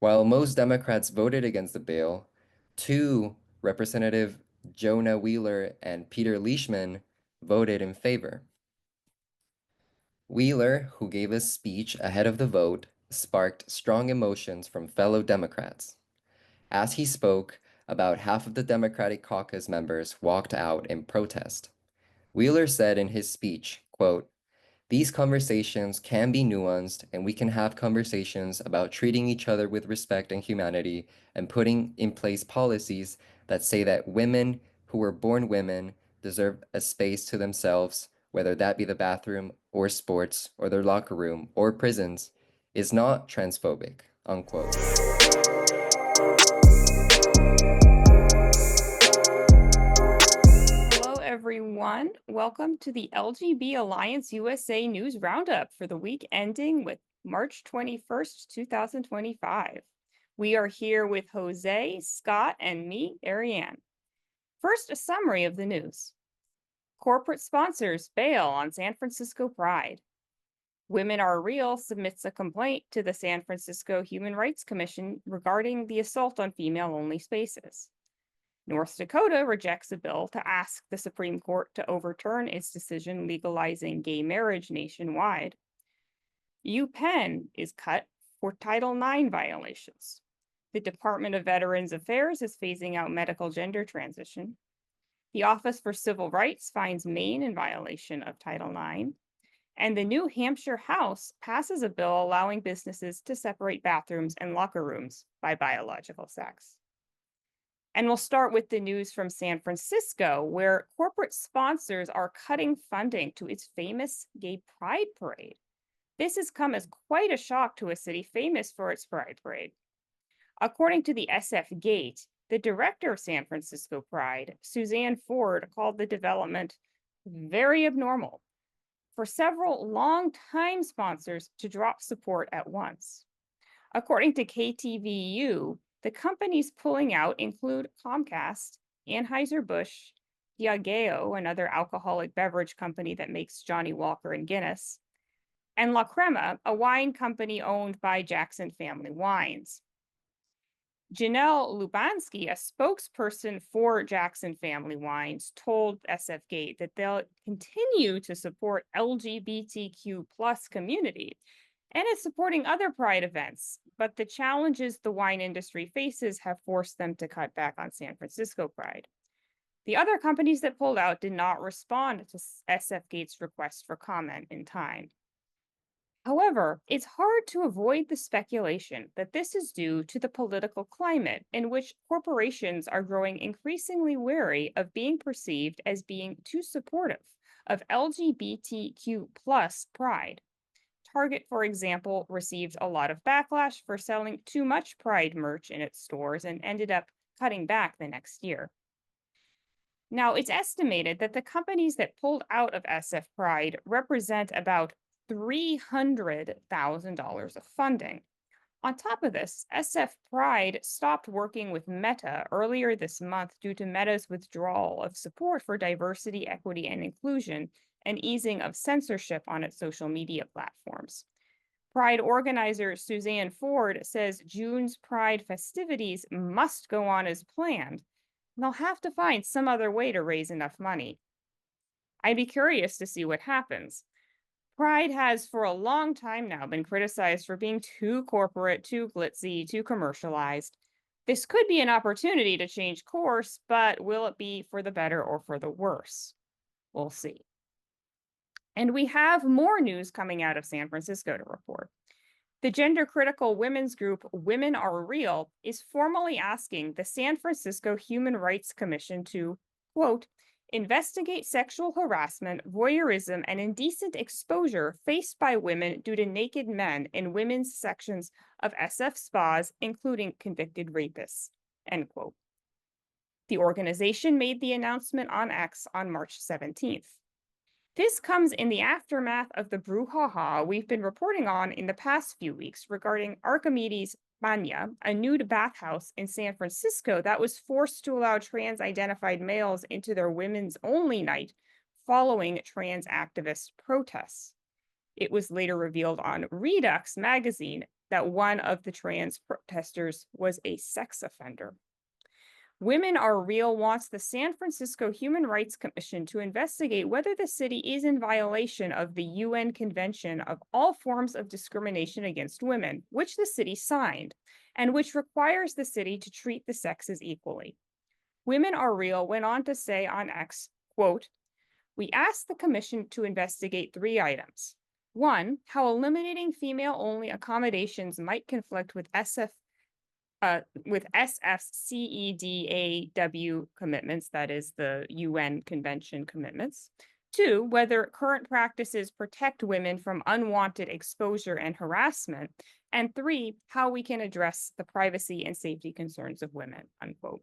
While most Democrats voted against the bill, two, Representative Jonah Wheeler and Peter Leishman, voted in favor. Wheeler, who gave a speech ahead of the vote, sparked strong emotions from fellow Democrats. As he spoke, about half of the Democratic caucus members walked out in protest. Wheeler said in his speech, quote, "These conversations can be nuanced, and we can have conversations about treating each other with respect and humanity and putting in place policies that say that women who were born women deserve a space to themselves, whether that be the bathroom or sports or their locker room or prisons, is not transphobic," unquote. Hello, everyone. Welcome to the LGB Alliance USA News Roundup for the week ending with March 21st, 2025. We are here with Jose, Scott, and me, Ariane. First, a summary of the news. Corporate sponsors bail on San Francisco Pride. Women Are Real submits a complaint to the San Francisco Human Rights Commission regarding the assault on female-only spaces. North Dakota rejects a bill to ask the Supreme Court to overturn its decision legalizing gay marriage nationwide. Upenn is cut for Title IX violations. The Department of Veterans Affairs is phasing out medical gender transition. The Office for Civil Rights finds Maine in violation of Title IX. And the new Hampshire House passes a bill allowing businesses to separate bathrooms and locker rooms by biological sex. And we'll start with the news from San Francisco, where corporate sponsors are cutting funding to its famous Gay Pride Parade. This has come as quite a shock to a city famous for its Pride Parade. According to the SF Gate, the director of San Francisco Pride, Suzanne Ford, called the development very abnormal for several longtime sponsors to drop support at once. According to KTVU, the companies pulling out include Comcast, Anheuser-Busch, Diageo, another alcoholic beverage company that makes Johnny Walker and Guinness, and La Crema, a wine company owned by Jackson Family Wines. Janelle Lubansky, a spokesperson for Jackson Family Wines, told SF Gate that they'll continue to support LGBTQ plus community and is supporting other Pride events, but the challenges the wine industry faces have forced them to cut back on San Francisco Pride. The other companies that pulled out did not respond to SF Gate's request for comment in time. However, it's hard to avoid the speculation that this is due to the political climate in which corporations are growing increasingly wary of being perceived as being too supportive of LGBTQ plus pride. Target, for example, received a lot of backlash for selling too much Pride merch in its stores and ended up cutting back the next year. Now, it's estimated that the companies that pulled out of SF Pride represent about $300,000 of funding. On top of this, SF Pride stopped working with Meta earlier this month due to Meta's withdrawal of support for diversity, equity, and inclusion and easing of censorship on its social media platforms. Pride organizer Suzanne Ford says June's Pride festivities must go on as planned. And they'll have to find some other way to raise enough money. I'd be curious to see what happens. Pride has for a long time now been criticized for being too corporate, too glitzy, too commercialized. This could be an opportunity to change course, but will it be for the better or for the worse? We'll see. And we have more news coming out of San Francisco to report. The gender critical women's group Women Are Real is formally asking the San Francisco Human Rights Commission to, quote, investigate sexual harassment, voyeurism, and indecent exposure faced by women due to naked men in women's sections of SF spas, including convicted rapists, end quote. The organization made the announcement on X on March 17th. This comes in the aftermath of the brouhaha we've been reporting on in the past few weeks regarding Archimedes Banya, a nude bathhouse in San Francisco that was forced to allow trans-identified males into their women's only night following trans activist protests. It was later revealed on Redux magazine that one of the trans protesters was a sex offender. Women Are Real wants the San Francisco Human Rights Commission to investigate whether the city is in violation of the UN Convention of All Forms of Discrimination Against Women, which the city signed, and which requires the city to treat the sexes equally. Women Are Real went on to say on X, quote, "We asked the commission to investigate three items. One, how eliminating female-only accommodations might conflict with SF's CEDAW commitments, that is the UN Convention commitments. Two, whether current practices protect women from unwanted exposure and harassment. And three, how we can address the privacy and safety concerns of women," unquote.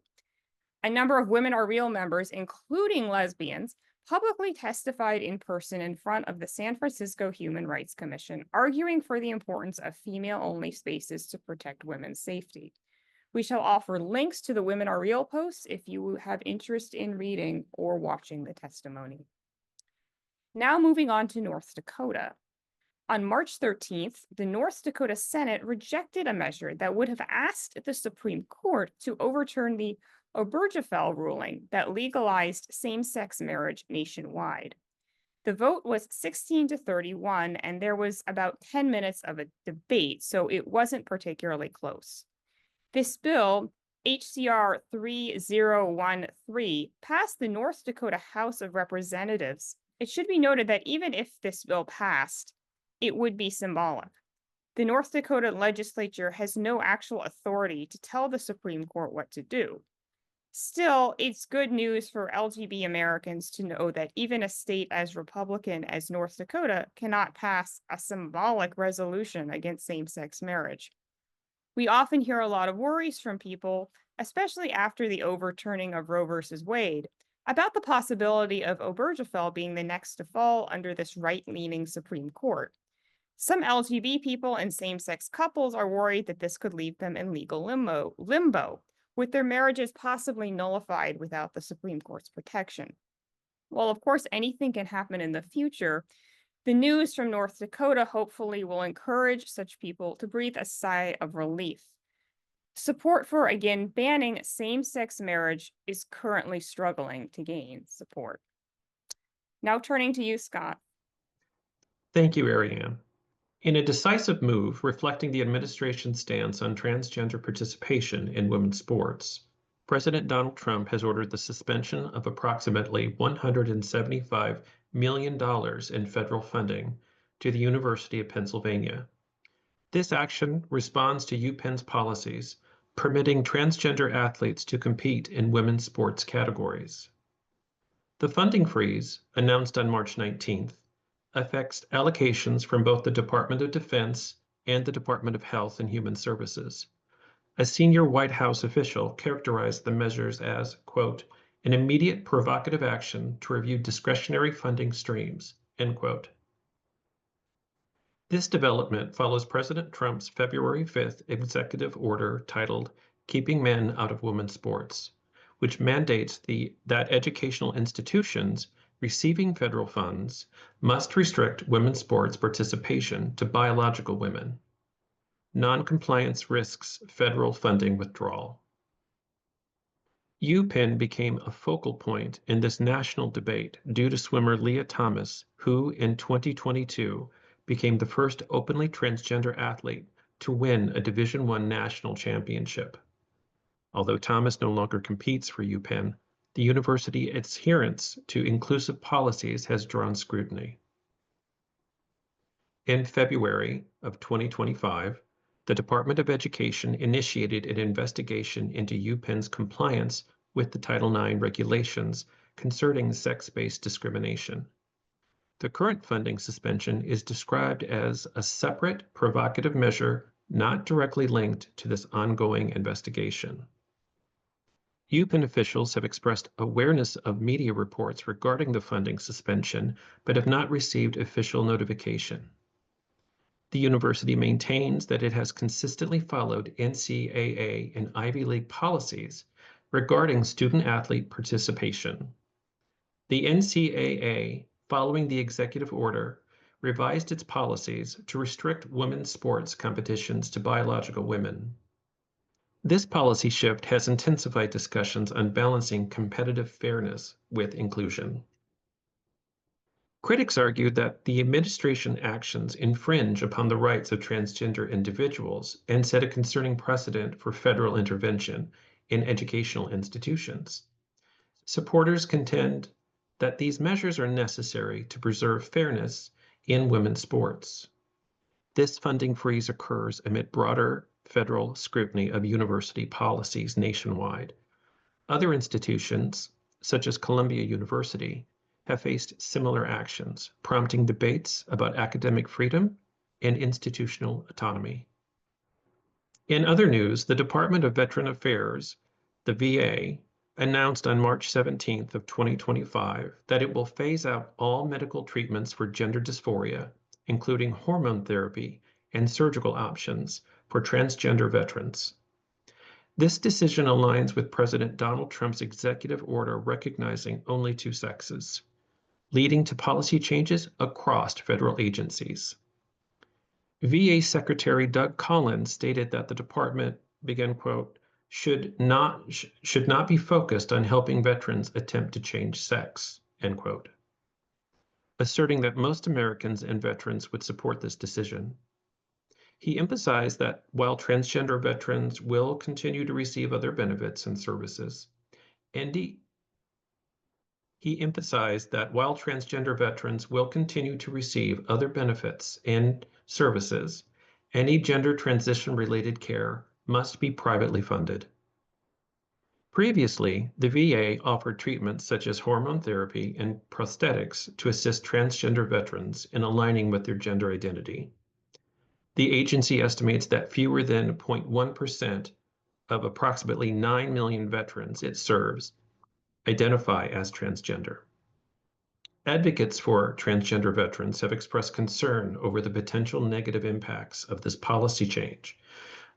A number of Women Are Real members, including lesbians, publicly testified in person in front of the San Francisco Human Rights Commission, arguing for the importance of female-only spaces to protect women's safety. We shall offer links to the Women Are Real posts if you have interest in reading or watching the testimony. Now moving on to North Dakota. On March 13th, the North Dakota Senate rejected a measure that would have asked the Supreme Court to overturn the Obergefell ruling that legalized same-sex marriage nationwide. The vote was 16-31, and there was about 10 minutes of a debate, so it wasn't particularly close. This bill, HCR 3013, passed the North Dakota House of Representatives. It should be noted that even if this bill passed, it would be symbolic. The North Dakota legislature has no actual authority to tell the Supreme Court what to do. Still, it's good news for LGBT Americans to know that even a state as Republican as North Dakota cannot pass a symbolic resolution against same-sex marriage. We often hear a lot of worries from people, especially after the overturning of Roe versus Wade, about the possibility of Obergefell being the next to fall under this right-leaning Supreme Court. Some LGBT people and same-sex couples are worried that this could leave them in legal limbo, with their marriages possibly nullified without the Supreme Court's protection. While, of course, anything can happen in the future, the news from North Dakota hopefully will encourage such people to breathe a sigh of relief. Support for, again, banning same-sex marriage is currently struggling to gain support. Now turning to you, Scott. Thank you, Ariane. In a decisive move reflecting the administration's stance on transgender participation in women's sports, President Donald Trump has ordered the suspension of approximately $175 million in federal funding to the University of Pennsylvania. This action responds to Upenn's policies permitting transgender athletes to compete in women's sports categories. The funding freeze, announced on March 19th, affects allocations from both the Department of Defense and the Department of Health and Human Services. A senior White House official characterized the measures as, quote, "an immediate provocative action to review discretionary funding streams," end quote. This development follows President Trump's February 5th executive order titled "Keeping Men Out of Women's Sports," which mandates that educational institutions receiving federal funds must restrict women's sports participation to biological women. Noncompliance risks federal funding withdrawal. Upenn became a focal point in this national debate due to swimmer Leah Thomas, who in 2022 became the first openly transgender athlete to win a Division I national championship. Although Thomas no longer competes for Upenn, the university's adherence to inclusive policies has drawn scrutiny. In February of 2025, the Department of Education initiated an investigation into Upenn's compliance with the Title IX regulations concerning sex-based discrimination. The current funding suspension is described as a separate provocative measure not directly linked to this ongoing investigation. Upenn officials have expressed awareness of media reports regarding the funding suspension, but have not received official notification. The university maintains that it has consistently followed NCAA and Ivy League policies regarding student-athlete participation. The NCAA, following the executive order, revised its policies to restrict women's sports competitions to biological women. This policy shift has intensified discussions on balancing competitive fairness with inclusion. Critics argued that the administration actions infringe upon the rights of transgender individuals and set a concerning precedent for federal intervention in educational institutions. Supporters contend that these measures are necessary to preserve fairness in women's sports. This funding freeze occurs amid broader federal scrutiny of university policies nationwide. Other institutions, such as Columbia University, have faced similar actions, prompting debates about academic freedom and institutional autonomy. In other news, the Department of Veteran Affairs, the VA, announced on March 17th of 2025 that it will phase out all medical treatments for gender dysphoria, including hormone therapy and surgical options for transgender veterans. This decision aligns with President Donald Trump's executive order recognizing only two sexes, leading to policy changes across federal agencies. VA Secretary Doug Collins stated that the department, begin quote, should not be focused on helping veterans attempt to change sex, end quote, asserting that most Americans and veterans would support this decision. He emphasized that while transgender veterans will continue to receive other benefits and services, and he emphasized that while transgender veterans will continue to receive other benefits and services, any gender transition-related care must be privately funded. Previously, the VA offered treatments such as hormone therapy and prosthetics to assist transgender veterans in aligning with their gender identity. The agency estimates that fewer than 0.1% of approximately 9 million veterans it serves identify as transgender. Advocates for transgender veterans have expressed concern over the potential negative impacts of this policy change,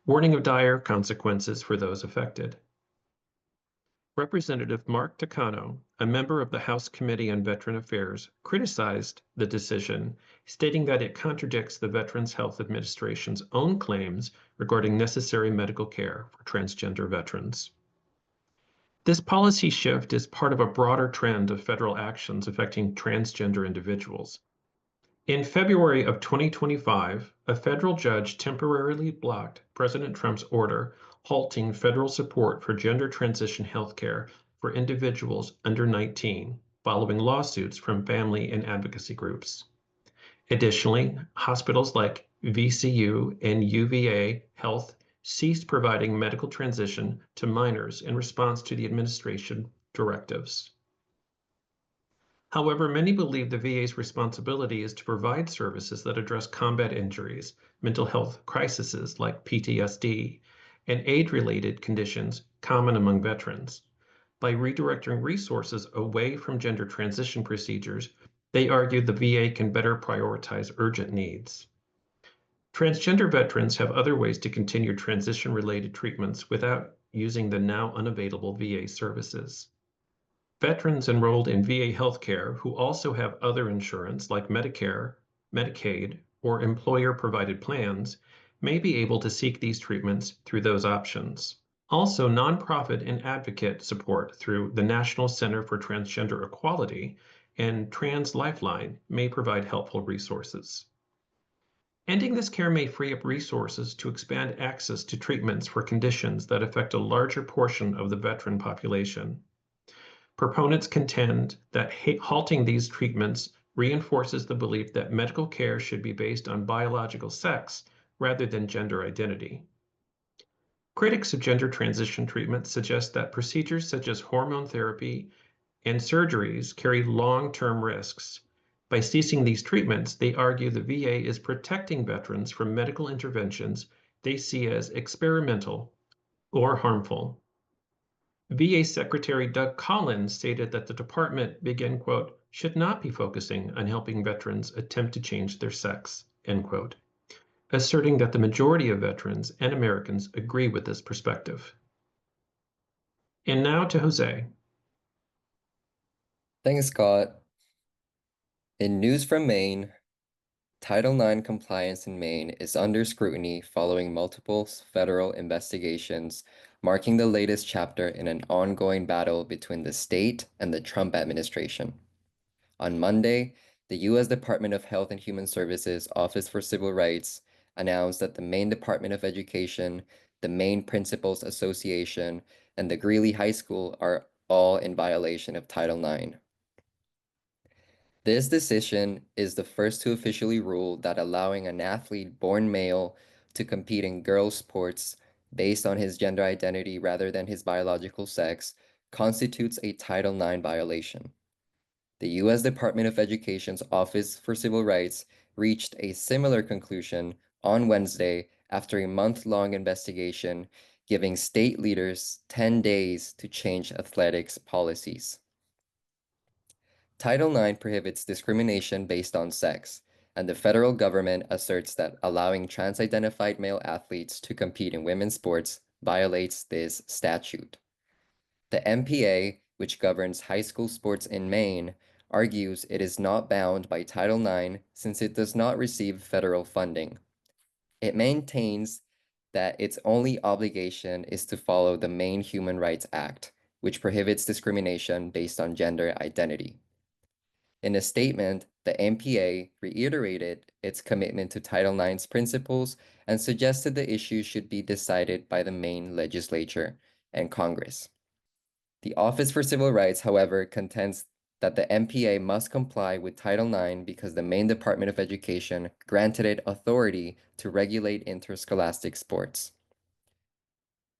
warning of dire consequences for those affected. Representative Mark Takano, a member of the House Committee on Veteran Affairs, criticized the decision, stating that it contradicts the Veterans Health Administration's own claims regarding necessary medical care for transgender veterans. This policy shift is part of a broader trend of federal actions affecting transgender individuals. In February of 2025, a federal judge temporarily blocked President Trump's order halting federal support for gender transition healthcare for individuals under 19, following lawsuits from family and advocacy groups. Additionally, hospitals like VCU and UVA Health ceased providing medical transition to minors in response to the administration directives. However, many believe the VA's responsibility is to provide services that address combat injuries, mental health crises like PTSD, and age-related conditions common among veterans. By redirecting resources away from gender transition procedures, they argue the VA can better prioritize urgent needs. Transgender veterans have other ways to continue transition-related treatments without using the now unavailable VA services. Veterans enrolled in VA healthcare who also have other insurance like Medicare, Medicaid, or employer-provided plans may be able to seek these treatments through those options. Also, nonprofit and advocate support through the National Center for Transgender Equality and Trans Lifeline may provide helpful resources. Ending this care may free up resources to expand access to treatments for conditions that affect a larger portion of the veteran population. Proponents contend that halting these treatments reinforces the belief that medical care should be based on biological sex rather than gender identity. Critics of gender transition treatments suggest that procedures such as hormone therapy and surgeries carry long-term risks. By ceasing these treatments, they argue the VA is protecting veterans from medical interventions they see as experimental or harmful. VA Secretary Doug Collins stated that the department, begin quote, should not be focusing on helping veterans attempt to change their sex, end quote, asserting that the majority of veterans and Americans agree with this perspective. And now to Jose. Thanks, Scott. In news from Maine, Title IX compliance in Maine is under scrutiny following multiple federal investigations, marking the latest chapter in an ongoing battle between the state and the Trump administration. On Monday, the U.S. Department of Health and Human Services Office for Civil Rights announced that the Maine Department of Education, the Maine Principals Association, and the Greeley High School are all in violation of Title IX. This decision is the first to officially rule that allowing an athlete born male to compete in girls' sports based on his gender identity rather than his biological sex constitutes a Title IX violation. The U.S. Department of Education's Office for Civil Rights reached a similar conclusion on Wednesday after a month-long investigation, giving state leaders 10 days to change athletics policies. Title IX prohibits discrimination based on sex, and the federal government asserts that allowing trans-identified male athletes to compete in women's sports violates this statute. The MPA, which governs high school sports in Maine, argues it is not bound by Title IX since it does not receive federal funding. It maintains that its only obligation is to follow the Maine Human Rights Act, which prohibits discrimination based on gender identity. In a statement, the MPA reiterated its commitment to Title IX's principles and suggested the issue should be decided by the Maine legislature and Congress. The Office for Civil Rights, however, contends that the MPA must comply with Title IX because the Maine Department of Education granted it authority to regulate interscholastic sports.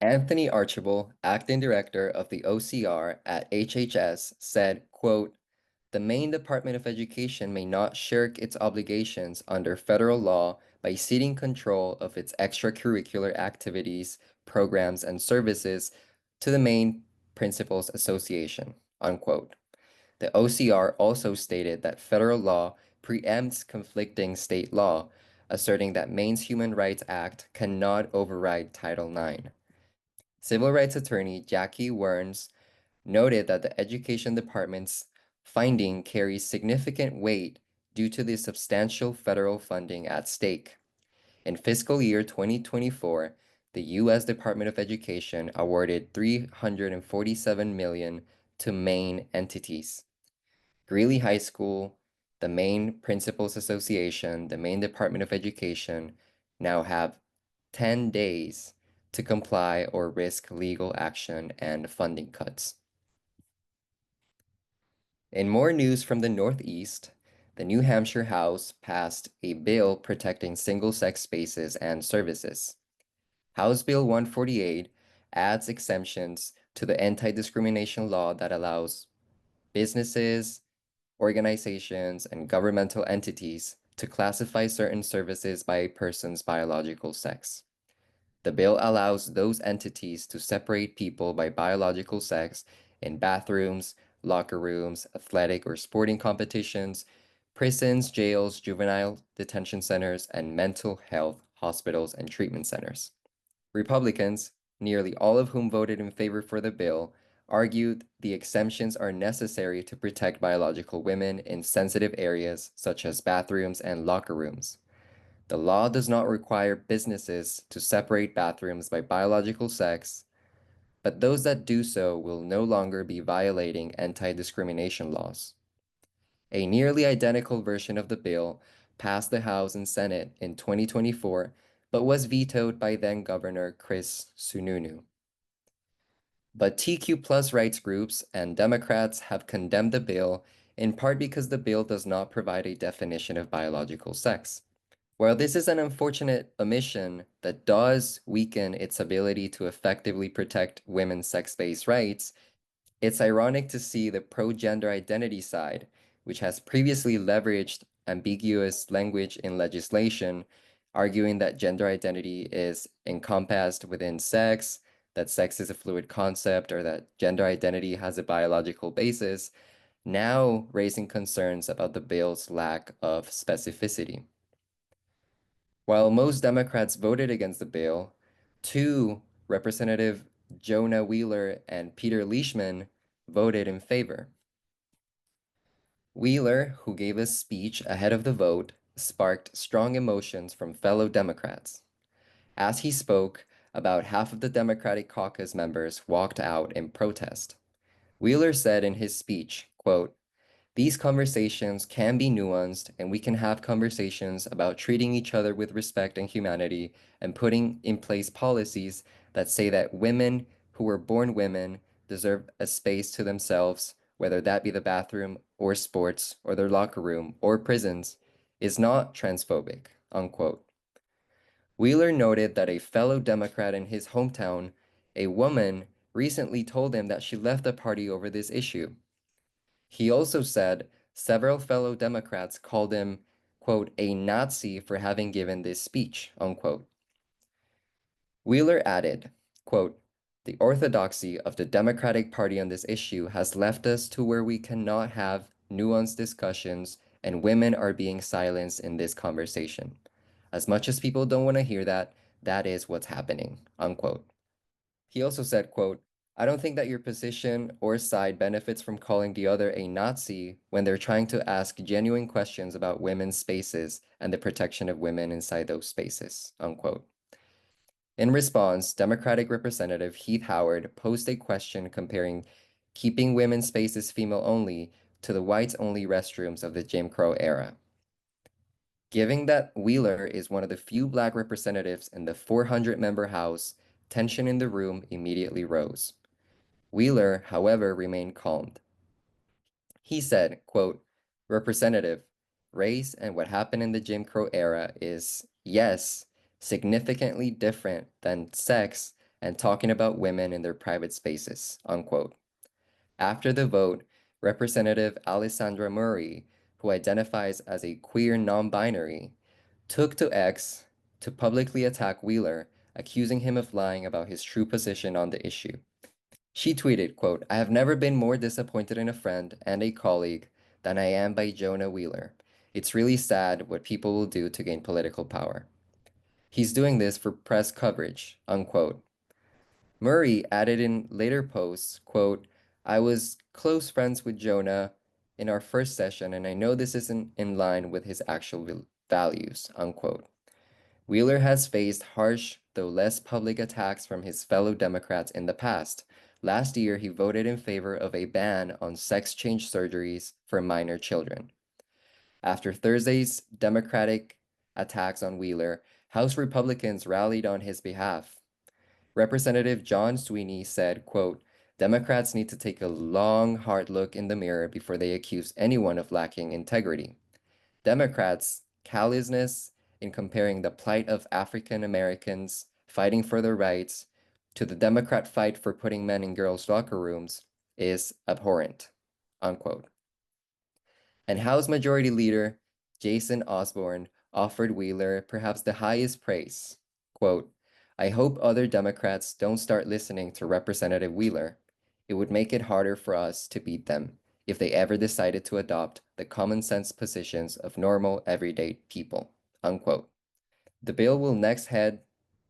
Anthony Archibald, acting director of the OCR at HHS, said, quote, "The Maine Department of Education may not shirk its obligations under federal law by ceding control of its extracurricular activities, programs, and services to the Maine Principals Association," unquote. The OCR also stated that federal law preempts conflicting state law, asserting that Maine's Human Rights Act cannot override Title IX. Civil rights attorney Jackie Werns noted that the Education Department's finding carries significant weight due to the substantial federal funding at stake. In fiscal year 2024, the U.S. Department of Education awarded $347 million to Maine entities. Greeley High School, the Maine Principals Association, the Maine Department of Education now have 10 days to comply or risk legal action and funding cuts. In more news from the Northeast, the New Hampshire House passed a bill protecting single-sex spaces and services. House Bill 148 adds exemptions to the anti-discrimination law that allows businesses, organizations, and governmental entities to classify certain services by a person's biological sex. The bill allows those entities to separate people by biological sex in bathrooms, locker rooms, athletic or sporting competitions, prisons, jails, juvenile detention centers, and mental health hospitals and treatment centers. Republicans, nearly all of whom voted in favor for the bill, argued the exemptions are necessary to protect biological women in sensitive areas such as bathrooms and locker rooms. The law does not require businesses to separate bathrooms by biological sex, but those that do so will no longer be violating anti-discrimination laws. A nearly identical version of the bill passed the House and Senate in 2024, but was vetoed by then-Governor Chris Sununu. But TQ plus rights groups and Democrats have condemned the bill in part because the bill does not provide a definition of biological sex. While this is an unfortunate omission that does weaken its ability to effectively protect women's sex-based rights, it's ironic to see the pro-gender identity side, which has previously leveraged ambiguous language in legislation, arguing that gender identity is encompassed within sex, that sex is a fluid concept, or that gender identity has a biological basis, now raising concerns about the bill's lack of specificity. While most Democrats voted against the bill, two, Representative Jonah Wheeler and Peter Leishman, voted in favor. Wheeler, who gave a speech ahead of the vote, sparked strong emotions from fellow Democrats. As he spoke, about half of the Democratic caucus members walked out in protest. Wheeler said in his speech, quote, "These conversations can be nuanced, and we can have conversations about treating each other with respect and humanity and putting in place policies that say that women who were born women deserve a space to themselves, whether that be the bathroom or sports or their locker room or prisons, is not transphobic," unquote. Wheeler noted that a fellow Democrat in his hometown, a woman, recently told him that she left the party over this issue. He also said several fellow Democrats called him, quote, "a Nazi for having given this speech," unquote. Wheeler added, quote, "The orthodoxy of the Democratic Party on this issue has left us to where we cannot have nuanced discussions, and women are being silenced in this conversation. As much as people don't want to hear that, that is what's happening," unquote. He also said, quote, "I don't think that your position or side benefits from calling the other a Nazi when they're trying to ask genuine questions about women's spaces and the protection of women inside those spaces," unquote. In response, Democratic Representative Heath Howard posed a question comparing keeping women's spaces female only to the whites only restrooms of the Jim Crow era. Given that Wheeler is one of the few black representatives in the 400-member House, tension in the room immediately rose. Wheeler, however, remained calm. He said, quote, "Representative, race and what happened in the Jim Crow era is, yes, significantly different than sex and talking about women in their private spaces," unquote. After the vote, Representative Alessandra Murray, who identifies as a queer non-binary, took to X to publicly attack Wheeler, accusing him of lying about his true position on the issue. She tweeted, quote, "I have never been more disappointed in a friend and a colleague than I am by Jonah Wheeler. It's really sad what people will do to gain political power. He's doing this for press coverage," unquote. Murray added in later posts, quote, "I was close friends with Jonah in our first session, and I know this isn't in line with his actual values," unquote. Wheeler has faced harsh, though less public attacks from his fellow Democrats in the past. Last year, he voted in favor of a ban on sex change surgeries for minor children. After Thursday's Democratic attacks on Wheeler, House Republicans rallied on his behalf. Representative John Sweeney said, quote, "Democrats need to take a long, hard look in the mirror before they accuse anyone of lacking integrity. Democrats' callousness in comparing the plight of African Americans fighting for their rights to the Democrat fight for putting men in girls' locker rooms is abhorrent," unquote. And House Majority Leader Jason Osborne offered Wheeler perhaps the highest praise. Quote, "I hope other Democrats don't start listening to Representative Wheeler. It would make it harder for us to beat them if they ever decided to adopt the common sense positions of normal, everyday people," unquote. The bill will next head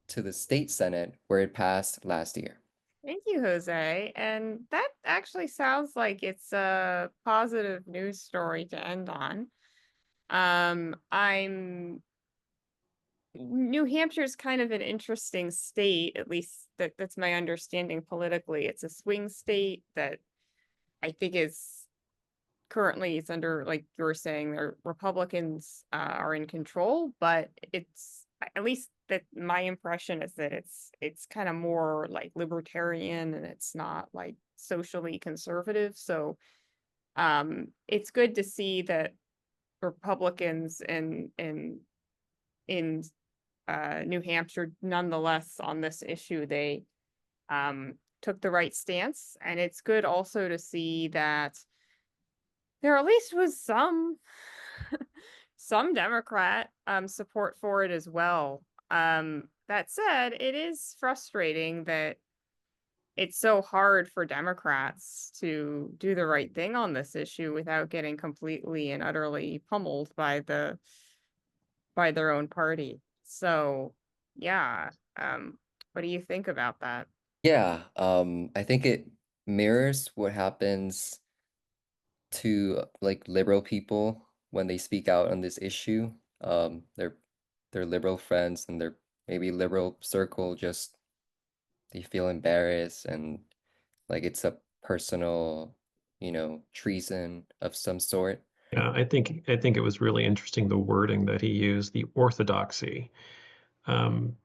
to the state Senate, where it passed last year. Thank you, Jose. And that actually sounds like it's a positive news story to end on. I'm New Hampshire's kind of an interesting state, at least that's my understanding politically. It's a swing state that I think is currently it's under, like you were saying, the Republicans are in control, but it's at least that my impression is that it's kind of more like libertarian and it's not like socially conservative. So it's good to see that Republicans in New Hampshire, nonetheless, on this issue, they took the right stance. And it's good also to see that there at least was some Democrat support for it as well. That said, it is frustrating that it's so hard for Democrats to do the right thing on this issue without getting completely and utterly pummeled by their own party. So, yeah. What do you think about that? Yeah, I think it mirrors what happens to like liberal people when they speak out on this issue. Their liberal friends and their maybe liberal circle just they feel embarrassed and like it's a personal, treason of some sort. Yeah, I think it was really interesting the wording that he used, the orthodoxy, um,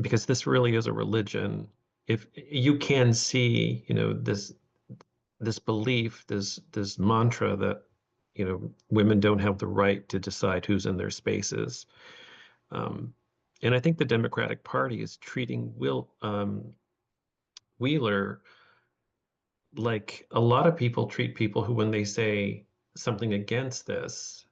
because this really is a religion. If you can see, this belief, this mantra that, women don't have the right to decide who's in their spaces. Um, and I think the Democratic Party is treating Wheeler like a lot of people treat people who, when they say something against this,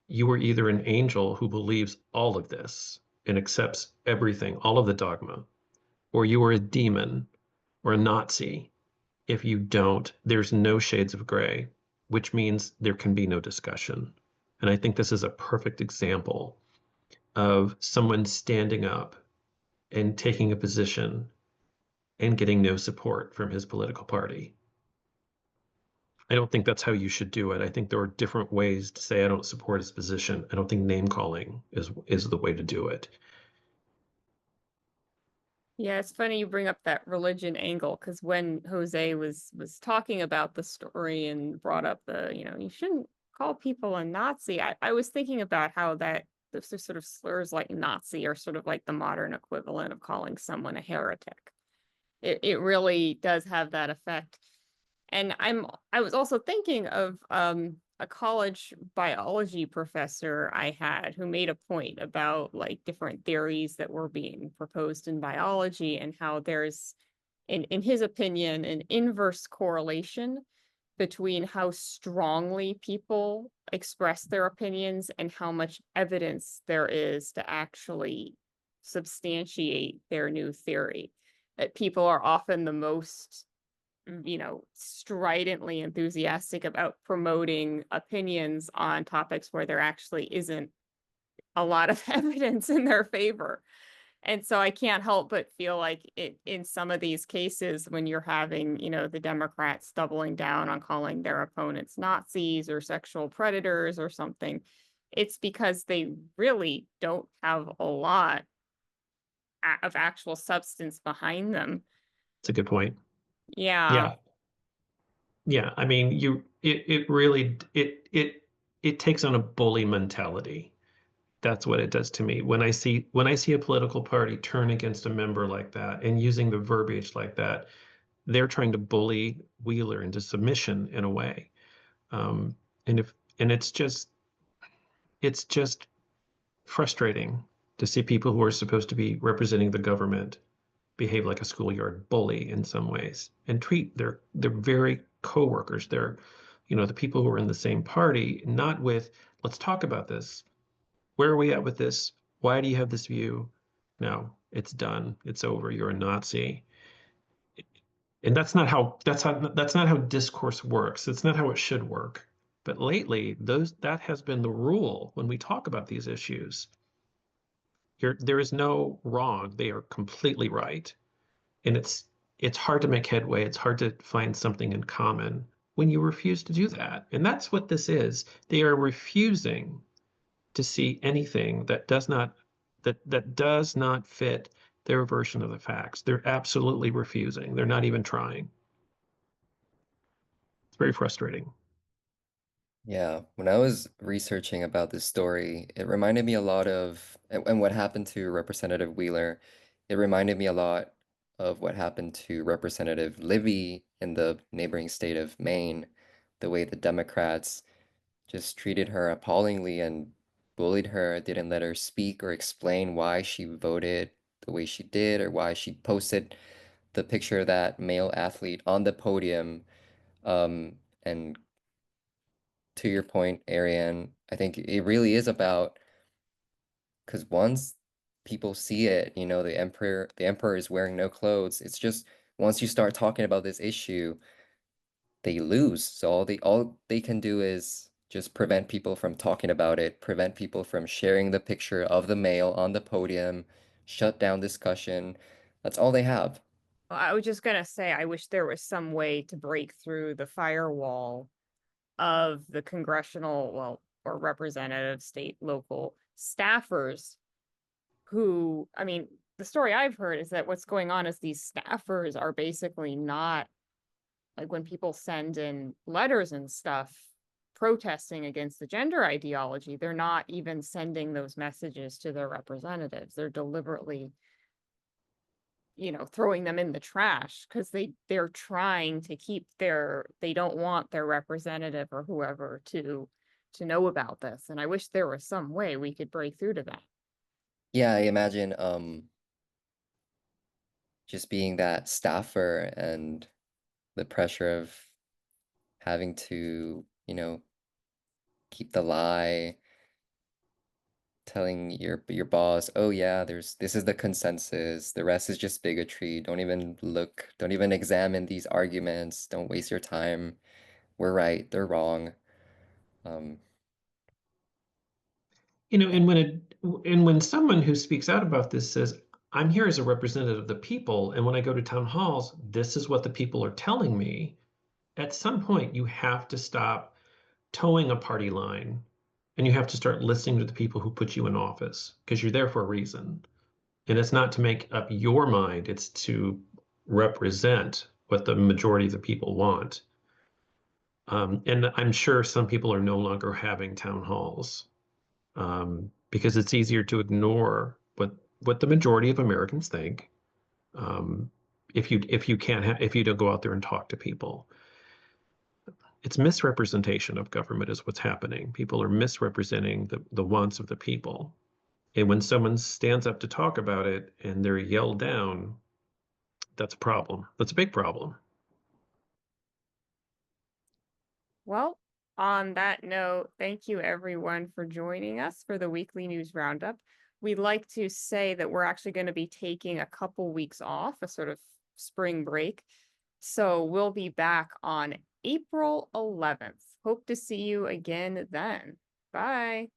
you are either an angel who believes all of this and accepts everything, all of the dogma, or you are a demon or a Nazi. If you don't, there's no shades of gray, which means there can be no discussion. And I think this is a perfect example of someone standing up and taking a position and getting no support from his political party. I don't think that's how you should do it. I think there are different ways to say I don't support his position. I don't think name calling is the way to do it. Yeah, it's funny you bring up that religion angle because when Jose was talking about the story and brought up you shouldn't call people a Nazi. I was thinking about how that those are sort of slurs like Nazi are sort of like the modern equivalent of calling someone a heretic. It really does have that effect. And I was also thinking of a college biology professor I had who made a point about like different theories that were being proposed in biology and how there's in his opinion an inverse correlation between how strongly people express their opinions and how much evidence there is to actually substantiate their new theory. That people are often the most stridently enthusiastic about promoting opinions on topics where there actually isn't a lot of evidence in their favor. And so I can't help but feel like in some of these cases, when you're having, the Democrats doubling down on calling their opponents Nazis or sexual predators or something, it's because they really don't have a lot of actual substance behind them. It's a good point. Yeah. Yeah. Yeah. I mean, it really, it takes on a bully mentality. That's what it does to me. When I see a political party turn against a member like that and using the verbiage like that, they're trying to bully Wheeler into submission in a way. Um, and if and it's just frustrating to see people who are supposed to be representing the government behave like a schoolyard bully in some ways and treat their very coworkers, the people who are in the same party, not with, let's talk about this. Where are we at with this? Why do you have this view? No, it's done. It's over. You're a Nazi. And that's not how discourse works. It's not how it should work. But lately, that has been the rule when we talk about these issues. There is no wrong. They are completely right. And it's hard to make headway. It's hard to find something in common when you refuse to do that. And that's what this is. They are refusing to see anything that does not fit their version of the facts. They're absolutely refusing. They're not even trying. It's very frustrating. Yeah, when I was researching about this story, it reminded me a lot of, and what happened to Representative Wheeler, it reminded me a lot of what happened to Representative Livy in the neighboring state of Maine, the way the Democrats just treated her appallingly and bullied her, didn't let her speak or explain why she voted the way she did or why she posted the picture of that male athlete on the podium. And to your point, Ariane, I think it really is about because once people see it, the emperor is wearing no clothes. It's just once you start talking about this issue, they lose. So all they can do is just prevent people from talking about it, prevent people from sharing the picture of the male on the podium, shut down discussion. That's all they have. I was just gonna say, I wish there was some way to break through the firewall of the congressional, well, or representatives, state, local staffers who, I mean, the story I've heard is that what's going on is these staffers are basically not, like when people send in letters and stuff protesting against the gender ideology, they're not even sending those messages to their representatives. They're deliberately, throwing them in the trash because they're trying to keep they don't want their representative or whoever to know about this. And I wish there was some way we could break through to that. Yeah, I imagine just being that staffer and the pressure of having to, keep the lie, telling your boss, "Oh yeah, this is the consensus. The rest is just bigotry. Don't even look, don't even examine these arguments. Don't waste your time. We're right, they're wrong." Um, And when someone who speaks out about this says, I'm here as a representative of the people, and when I go to town halls, this is what the people are telling me. At some point, you have to stop towing a party line, and you have to start listening to the people who put you in office, because you're there for a reason. And it's not to make up your mind, it's to represent what the majority of the people want. And I'm sure some people are no longer having town halls, because it's easier to ignore what the majority of Americans think, um, if you don't go out there and talk to people. It's misrepresentation of government is what's happening. People are misrepresenting the wants of the people. And when someone stands up to talk about it and they're yelled down, that's a problem. That's a big problem. Well, on that note, thank you everyone for joining us for the weekly news roundup. We'd like to say that we're actually going to be taking a couple weeks off, a sort of spring break. So we'll be back on April 11th. Hope to see you again then. Bye.